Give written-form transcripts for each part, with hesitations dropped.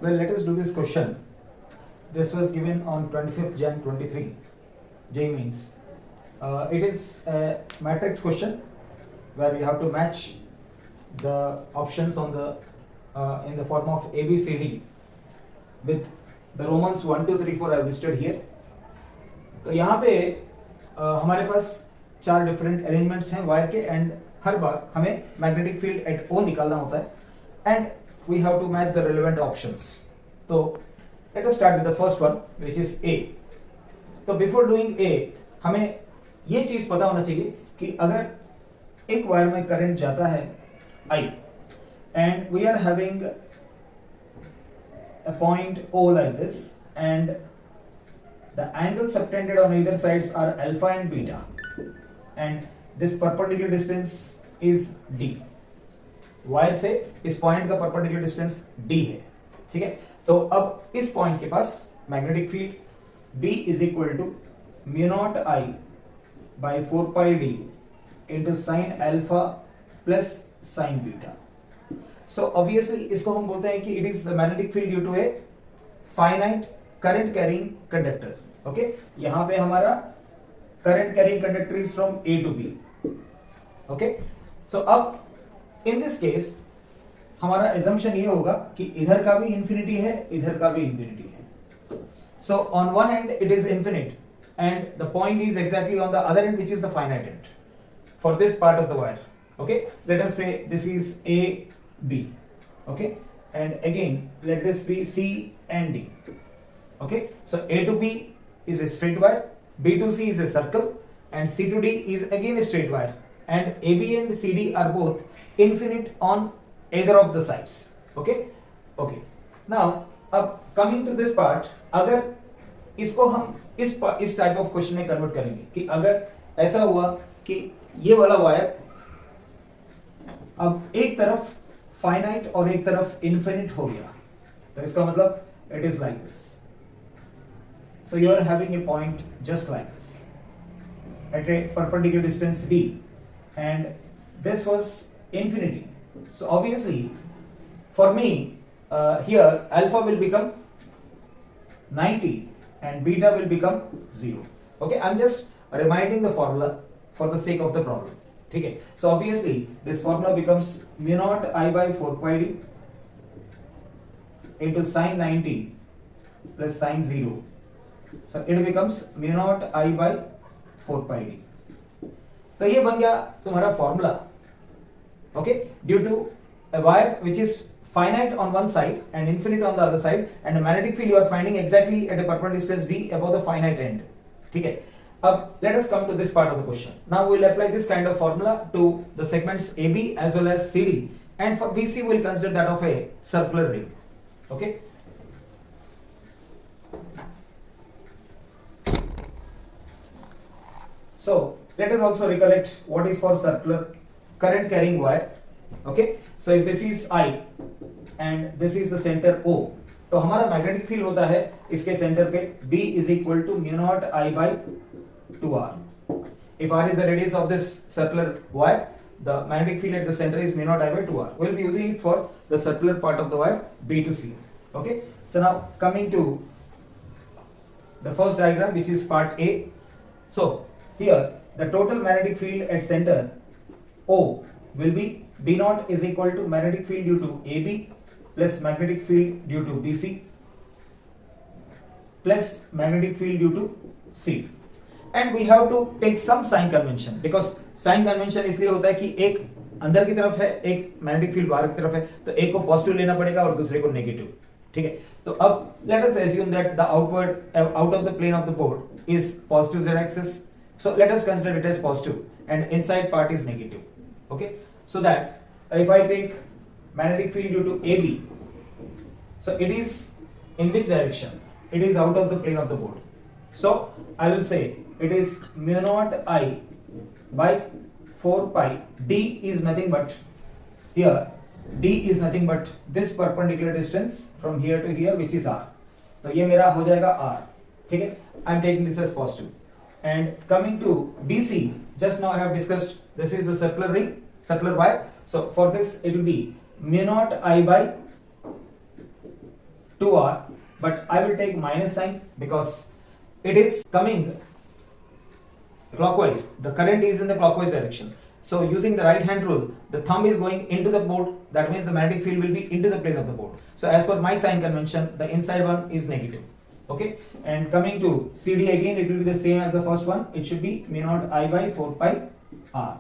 Well, let us do this question. This was given on 25th Jan 23, J means. It is a matrix question where you have to match the options on the in the form of A, B, C, D with the Romans 1, 2, 3, 4 I have listed here. तो यहाँ पे हमारे पास चार different arrangements हैं wire के end हर बार हमें मैग्नेटिक फील्ड एट ओ निकालना होता है and we have to match the relevant options. तो let us start with the first one which is A. तो बिफोर डूइंग ए हमें ये चीज पता होना चाहिए कि अगर एक वायर में करंट जाता है I and we are having a point O like this and the angles subtended on either sides are alpha and beta and this perpendicular distance is D. Wire से इस पॉइंट का perpendicular distance D है. ठीक है, तो अब इस point के पास magnetic field B is equal to mu naught I by 4 pi d into sine alpha plus sine beta. So obviously इसको हम बोलते हैं कि it is the magnetic field due to a finite current carrying conductor. Okay, यहाँ पे हमारा current carrying conductor is from A to B. Okay, so अब in this case हमारा assumption ये होगा कि इधर का भी infinity है, इधर का भी infinity है. So on one end it is infinite and the point is exactly on the other end which is the finite end for this part of the wire. Okay, let us say this is A B, okay, and again let this be C and D. Okay, so A to B is a straight wire, B to C is a circle, and C to D is again a straight wire, and AB and CD are both infinite on either of the sides. Okay, okay. Now अब coming to this part, अगर इसको हम इस type of question में convert करेंगे कि अगर ऐसा हुआ कि ये वाला वायर अब एक तरफ फाइनाइट और एक तरफ इन्फिनिट हो गया, तो इसका मतलब it is like this. So you are having a point just like this at a perpendicular distance d and this was infinity. So obviously for me here alpha will become 90 and beta will become 0. Okay, I'm just reminding the formula for the sake of the problem. ठीक है, so obviously this formula becomes mu naught I by 4 pi d into sin 90 plus sin 0. So it becomes mu naught I by 4 pi d. तो ये बन गया तुम्हारा formula. Okay, due to a wire which is finite on one side and infinite on the other side and a magnetic field you are finding exactly at a perpendicular distance d above the finite end. ठीक है, अब let us come to this part of the question. Now we will apply this kind of formula to the segments AB as well as CD, and for BC we will consider that of a circular ring. Okay. So let us also recollect what is for circular current carrying wire. Okay. So if this is I and this is the center O, तो हमारा magnetic field होता है इसके centre पे B is equal to mu naught I by 2r. If r is the radius of this circular wire, the magnetic field at the center is mu naught I by 2r. We will be using it for the circular part of the wire B to C. Okay. So now coming to the first diagram, which is part A. So here the total magnetic field at center O will be B naught is equal to magnetic field due to AB plus magnetic field due to BC plus magnetic field due to C. And we have to take some sign convention because sign convention इसलिए होता है कि एक अंदर की तरफ है, एक मैग्नेटिक फील्ड बाहर की तरफ है, तो एक को पॉजिटिव लेना पड़ेगा और दूसरे को नेगेटिव. ठीक है, तो अब let us assume that the outward out of the plane of the board is positive z axis. So let us consider it as positive and inside part is negative. Okay, so that if I take magnetic field due to AB, so it is in which direction? It is out of the plane of the board. So I will say it is mu naught I by 4 pi d is nothing but here d is nothing but this perpendicular distance from here to here which is r. तो ये मेरा हो जाएगा r. ठीक है, I am taking this as positive. And coming to BC, just now I have discussed this is a circular ring, circular wire. So for this it will be mu naught I by 2r, but I will take minus sign because it is coming clockwise. The current is in the clockwise direction. So using the right hand rule, the thumb is going into the board. That means the magnetic field will be into the plane of the board. So as per my sign convention, the inside one is negative. Okay. And coming to CD again, it will be the same as the first one. It should be mu naught I by 4 pi r.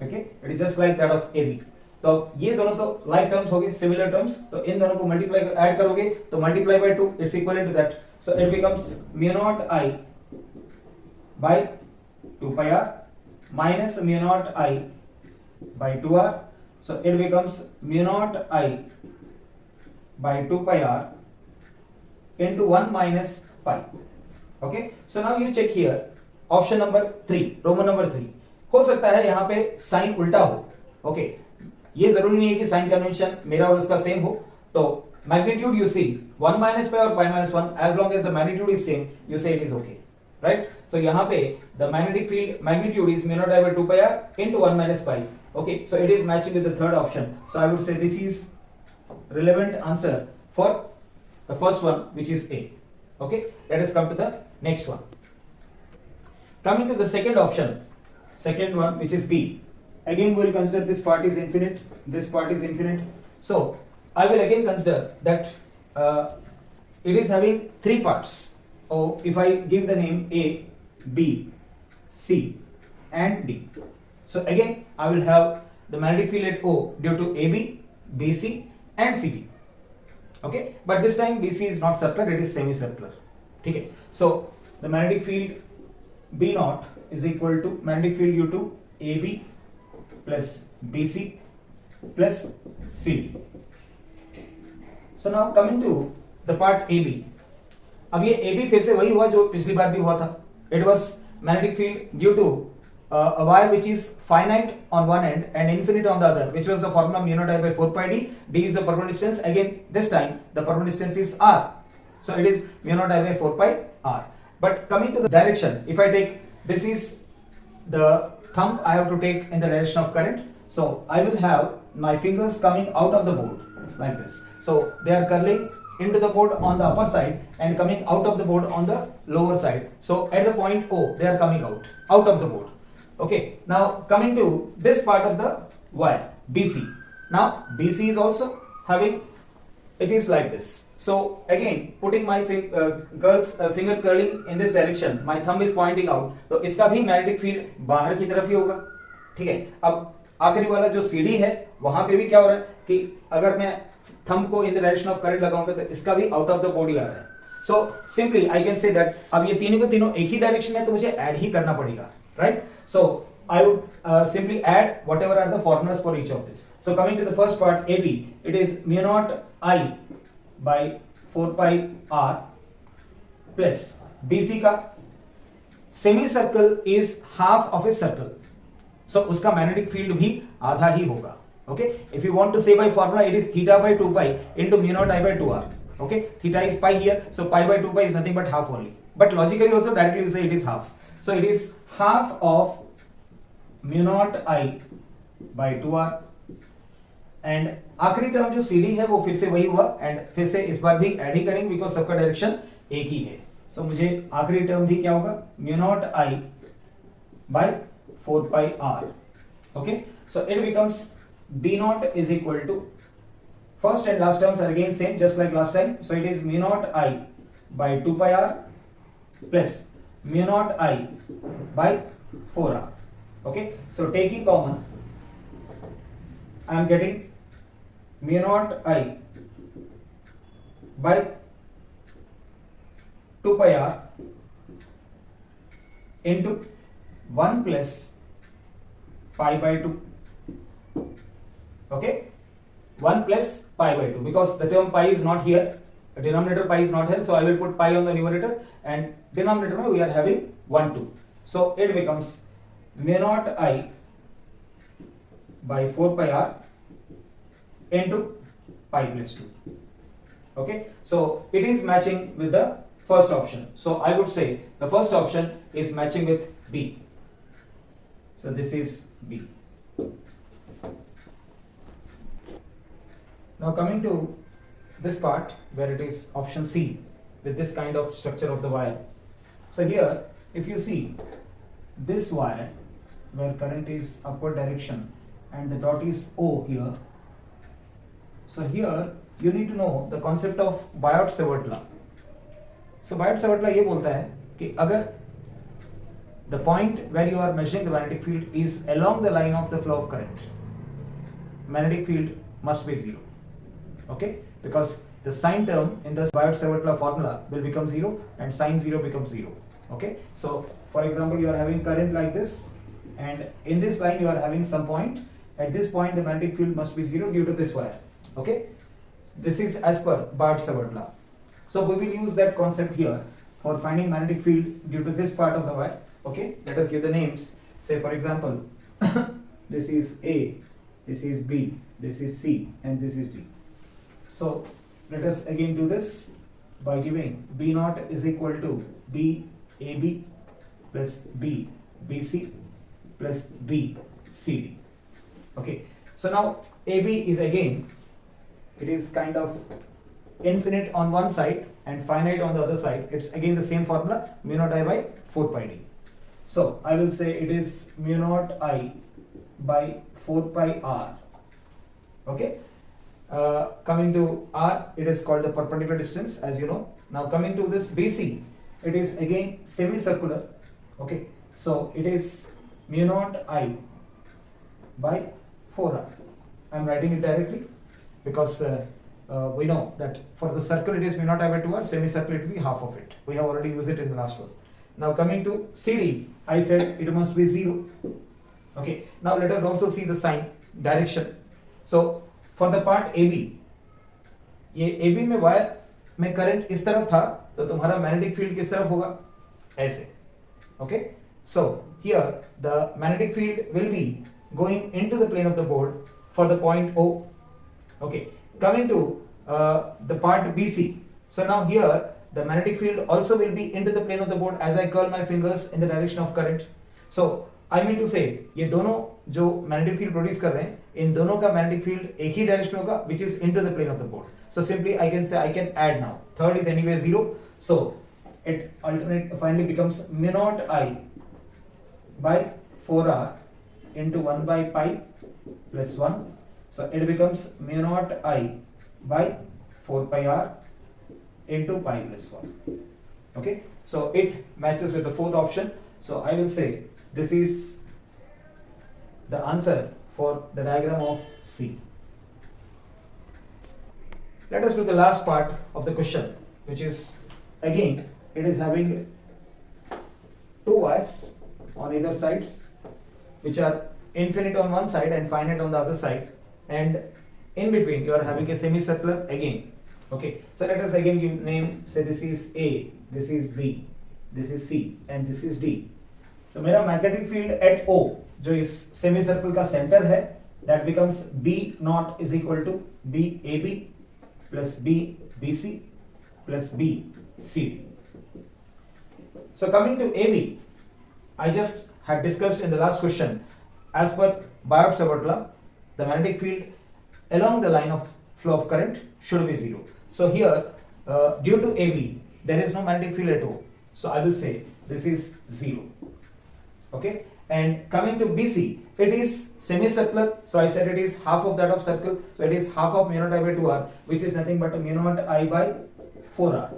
Okay. It is just like that of AB. तो ये दोनों तो like terms हो गए, similar terms. तो इन दोनों को multiply add करोगे तो multiply by 2, it's equivalent to that. So it becomes mu naught I by 2 pi r minus mu naught I by 2r. So it becomes mu naught I by 2 pi r into 1 minus pi. Okay. So now you check here option number 3, Roman number 3. हो सकता है यहाँ पे sign उल्टा हो. Okay. ये जरूरी नहीं है कि साइन कन्वेंशन मेरा और उसका सेम हो. तो magnitude you see 1 minus pi और pi minus 1, as long as the magnitude is same, you say it is okay. Right? So यहाँ पे the magnetic field magnitude is mu naught I by 2 pi r into 1 minus pi. Okay, so it is matching with the third option. So I would say this is relevant answer for the first one, which is A. Okay, let us come to the next one. Coming to the second option, second one, which is B. Again, we will consider this part is infinite, this part is infinite. So I will again consider that it is having three parts. Oh, if I give the name A, B, C and D. So again I will have the magnetic field at O due to AB, BC and CD. Okay, but this time BC is not circular, it is semicircular. Okay, so the magnetic field B naught is equal to magnetic field due to AB plus BC plus CD. So now coming to the part AB. अब ये AB फिर से वही हुआ जो पिछली बार भी हुआ था. It was magnetic field due to a wire which is finite on one end and infinite on the other, which was the formula mu naught I by 4 pi d. D is the perpendicular distance. Again, this time the perpendicular distance is r. So it is mu naught I by 4 pi r. But coming to the direction, if I take this is the thumb, I have to take in the direction of current. So I will have my fingers coming out of the board like this. So they are curling into the board on the upper side and coming out of the board on the lower side. So at the point O, they are coming out of the board. Okay, now coming to this part of the wire, BC. Now BC is also having, it is like this. So again, putting my finger curling in this direction, my thumb is pointing out. तो इसका भी magnetic field बाहर की तरफ ही होगा. ठीक है. अब आखिरी वाला जो CD है, वहां पे भी क्या हो रहा है कि अगर मैं थंब को in the direction of current लगाऊंगा तो इसका भी आउट ऑफ द बॉडी आ रहा है. So simply I can say that अब ये तीनों को तीनों एक ही डायरेक्शन में, तो मुझे ऐड ही करना पड़ेगा. Right. So I would simply add whatever are the formulas for each of this. So coming to the first part AB, it is mu naught I by 4 pi r plus BC का semi circle is half of a circle. So उसका magnetic field भी आधा ही होगा. Okay, if you want to say by formula, it is theta by 2 pi into mu naught I by 2r. Okay, theta is pi here, so pi by 2 pi is nothing but half only. But logically also directly you say it is half. So it is half of mu naught I by 2r. And आखिरी term जो CD है वो फिर से वही हुआ and फिर से इस बार भी ऐड ही करेंगे because सबका डायरेक्शन एक ही है. So मुझे आखिरी टर्म भी क्या होगा, mu naught I by 4 pi r. Okay, so it becomes B naught is equal to, first and last terms are again same just like last time. So it is mu naught I by 2 pi r plus mu naught I by 4r. Okay, so taking common I am getting mu naught I by 2 pi r into 1 plus pi by 2. Okay, 1 plus pi by 2 because the term pi is not here, the denominator pi is not here, so I will put pi on the numerator and denominator we are having 1 2. So it becomes mu naught I by 4 pi r into pi plus 2. Okay, so it is matching with the first option. So I would say the first option is matching with B. So this is B. Now coming to this part where it is option C with this kind of structure of the wire. So here if you see this wire where current is upward direction and the dot is O here. So here you need to know the concept of Biot-Savart law. So Biot-Savart law ये बोलता है कि अगर the point where you are measuring the magnetic field is along the line of the flow of current, magnetic field must be zero. Okay, because the sign term in the Biot-Savart law formula will become zero and sin zero becomes zero. Okay, so for example you are having current like this and in this line you are having some point. At this point the magnetic field must be zero due to this wire. Okay, so this is as per Biot-Savart law. So we will use that concept here for finding magnetic field due to this part of the wire. Okay, let us give the names. Say for example this is A, this is B, this is C and this is D. So let us again do this by giving B naught is equal to B AB plus B BC plus B CD. Okay, so now AB is again, it is kind of infinite on one side and finite on the other side. It's again the same formula, mu naught I by 4 pi d. So I will say it is mu naught I by 4 pi r. Okay, coming to r, it is called the perpendicular distance, as you know. Now coming to this BC, it is again semicircular. Okay, so it is mu naught I by 4r. I am writing it directly because we know that for the circle it is mu naught I by 2r, semicircle it will be half of it. We have already used it in the last one. Now coming to CD, I said it must be 0. Okay, now let us also see the sign, direction. So for the part AB, ये AB में wire में current इस तरफ था तो तुम्हारा magnetic field किस तरफ होगा, ऐसे. Okay, so here the magnetic field will be going into the plane of the board for the point O. Okay, coming to the part BC. So now here the magnetic field also will be into the plane of the board as I curl my fingers in the direction of current. So I mean to say ये दोनों जो magnetic field produce कर रहे हैं, इन दोनों का magnetic field एक ही direction होगा, which is into the plane of the board. So simply I can say I can add now. Third is anyway 0. So it finally becomes mu naught I by 4r into 1 by pi plus 1. So it becomes mu naught I by 4 pi r into pi plus 1. Okay, so it matches with the fourth option. So I will say this is the answer for the diagram of C. Let us do the last part of the question, which is again it is having two wires on either sides which are infinite on one side and finite on the other side, and in between you are having a semicircular again. Okay, so let us again give name. Say this is A, this is B, this is C and this is D. तो मेरा magnetic field eight O जो इस semi circle का centre है, that becomes B naught is equal to B AB plus B BC plus B CD. So coming to AB, I just had discussed in the last question, as per Biot-Savart law, the magnetic field along the line of flow of current should be 0. So here due to AB there is no magnetic field at O, so I will say this is 0. Okay, and coming to BC, it is semicircular, so I said it is half of that of circle, so it is half of mu naught I by 2r, which is nothing but a mu naught I by 4r.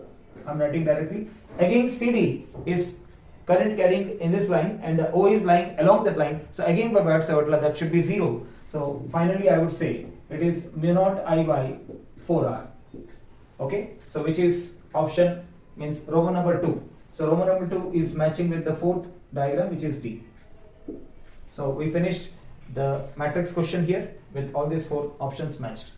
I am writing directly. Again CD is current carrying in this line and the O is lying along that line, so again by Biot-Savart law that should be 0. So finally I would say it is mu naught I by 4r. Okay, so which is option, means Roman number 2. So Roman number 2 is matching with the fourth diagram, which is D. So we finished the matrix question here with all these four options matched.